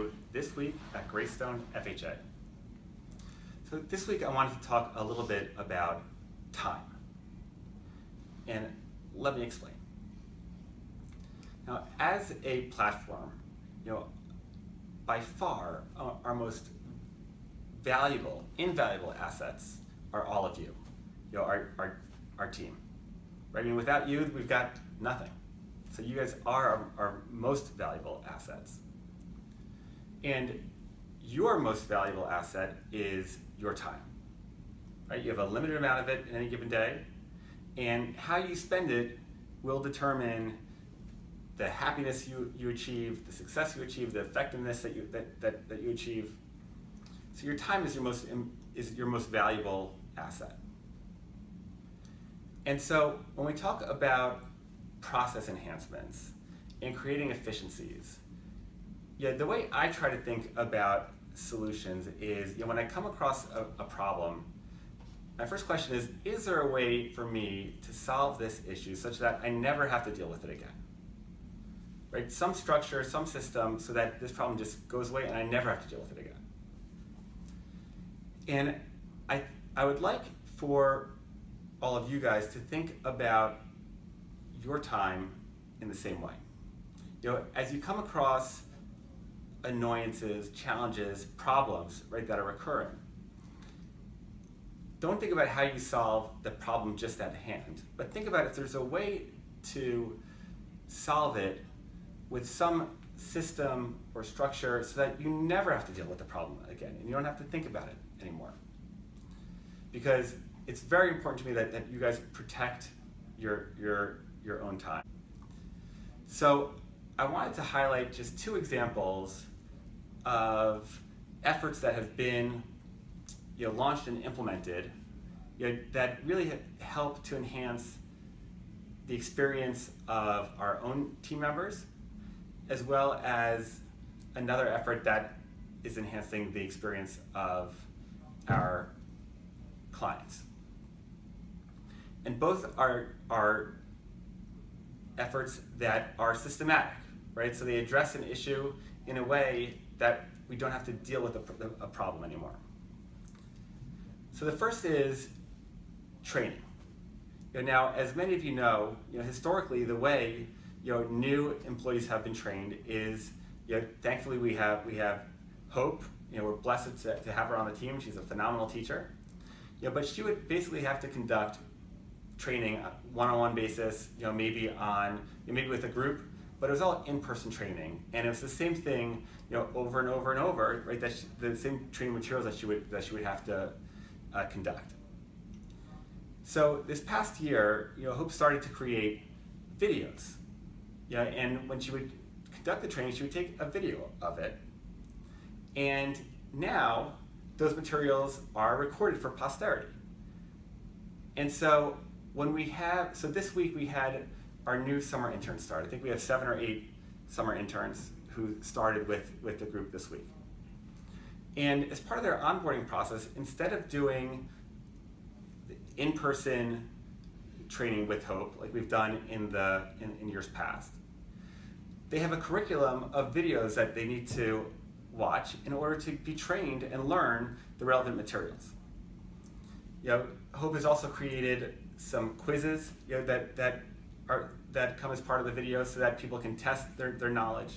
to This Week at Greystone FHA. So this week I wanted to talk a little bit about time. And let me explain. Now, as a platform, by far our most invaluable assets are all of you, our team. Right? I mean, without you, we've got nothing. So you guys are our most valuable assets. And your most valuable asset is your time. Right? You have a limited amount of it in any given day, and how you spend it will determine the happiness you achieve, the success you achieve, the effectiveness that you achieve. So your time is your most valuable asset. And so when we talk about process enhancements and creating efficiencies, the way I try to think about solutions is, when I come across a problem, my first question is there a way for me to solve this issue such that I never have to deal with it again? Right? Some structure, some system, so that this problem just goes away and I never have to deal with it again. And I would like for all of you guys to think about your time in the same way. As you come across annoyances, challenges, problems, right, that are occurring, don't think about how you solve the problem just at hand, but think about if there's a way to solve it with some system or structure so that you never have to deal with the problem again and you don't have to think about it anymore. Because it's very important to me that you guys protect your own time. So I wanted to highlight just two examples of efforts that have been launched and implemented that really help to enhance the experience of our own team members, as well as another effort that is enhancing the experience of our clients. And both are efforts that are systematic, right? So they address an issue in a way that we don't have to deal with a problem anymore. So the first is training. Now, as many of you know, historically the way new employees have been trained is, thankfully we have Hope. We're blessed to have her on the team. She's a phenomenal teacher. But she would basically have to conduct training one-on-one basis, maybe with a group, but it was all in-person training, and it was the same thing, over and over and over, right? The same training materials that she would have to conduct. So this past year, Hope started to create videos, and when she would conduct the training, she would take a video of it, and now those materials are recorded for posterity. And so this week we had our new summer interns start. I think we have 7 or 8 summer interns who started with the group this week. And as part of their onboarding process, instead of doing in-person training with Hope, like we've done in years past, they have a curriculum of videos that they need to watch in order to be trained and learn the relevant materials. Hope has also created some quizzes that come as part of the video so that people can test their knowledge.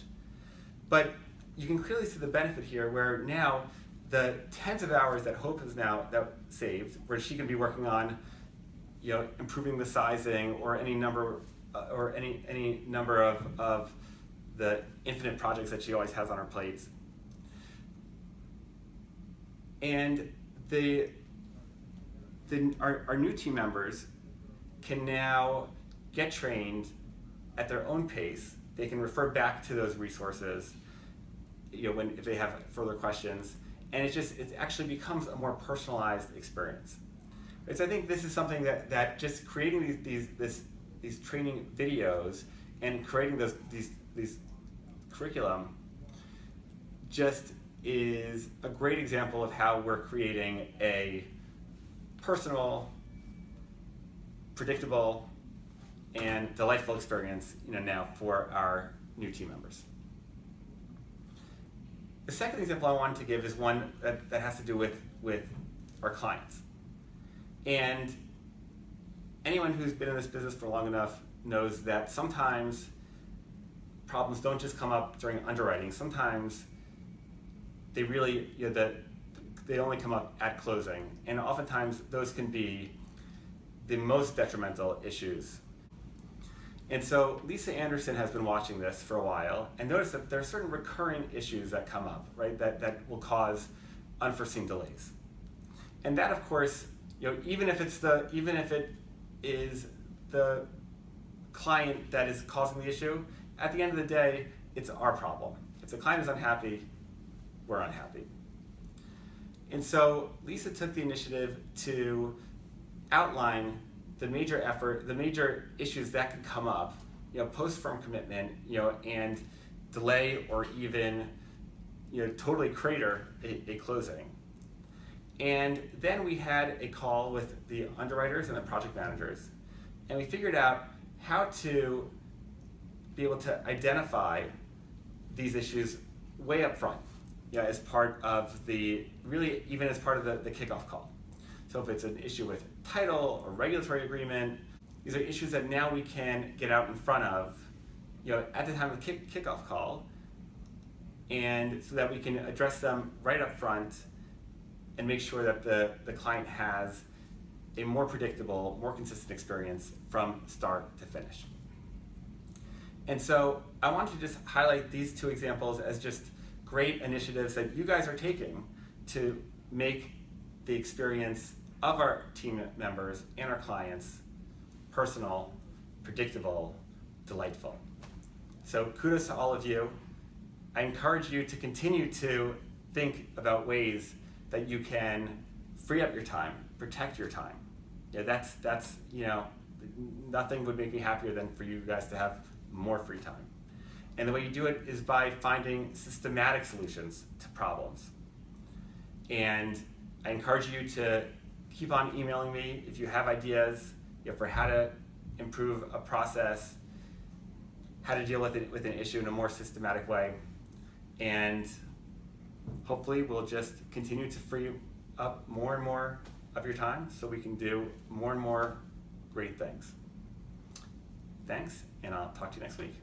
But you can clearly see the benefit here, where now the tens of hours that Hope has now saved, where she can be working on improving the sizing or any number of the infinite projects that she always has on her plates. And our new team members can now get trained at their own pace. They can refer back to those resources if they have further questions, and it actually becomes a more personalized experience. Right? So I think this is something that just creating these training videos and creating these curriculum just is a great example of how we're creating a personal, predictable, and delightful experience now for our new team members. The second example I wanted to give is one that has to do with our clients. And anyone who's been in this business for long enough knows that sometimes problems don't just come up during underwriting. Sometimes they really, they only come up at closing. And oftentimes those can be the most detrimental issues. And so Lisa Anderson has been watching this for a while and noticed that there are certain recurring issues that come up, right, that will cause unforeseen delays. And that, of course, even if it is the client that is causing the issue, at the end of the day, it's our problem. If the client is unhappy, we're unhappy. And so Lisa took the initiative to outline the major issues that could come up, post-firm commitment, and delay or even, totally crater a closing. And then we had a call with the underwriters and the project managers, and we figured out how to be able to identify these issues way up front, as part of the kickoff call. So if it's an issue with title or regulatory agreement, these are issues that now we can get out in front of, at the time of the kickoff call, and so that we can address them right up front and make sure that the client has a more predictable, more consistent experience from start to finish. And so I wanted to just highlight these two examples as just great initiatives that you guys are taking to make the experience of our team members and our clients personal, predictable, delightful. So kudos to all of you. I encourage you to continue to think about ways that you can free up your time, protect your time. That's nothing would make me happier than for you guys to have more free time. And the way you do it is by finding systematic solutions to problems. And I encourage you to keep on emailing me if you have ideas for how to improve a process, how to deal with an issue in a more systematic way. And hopefully we'll just continue to free up more and more of your time so we can do more and more great things. Thanks, and I'll talk to you next week.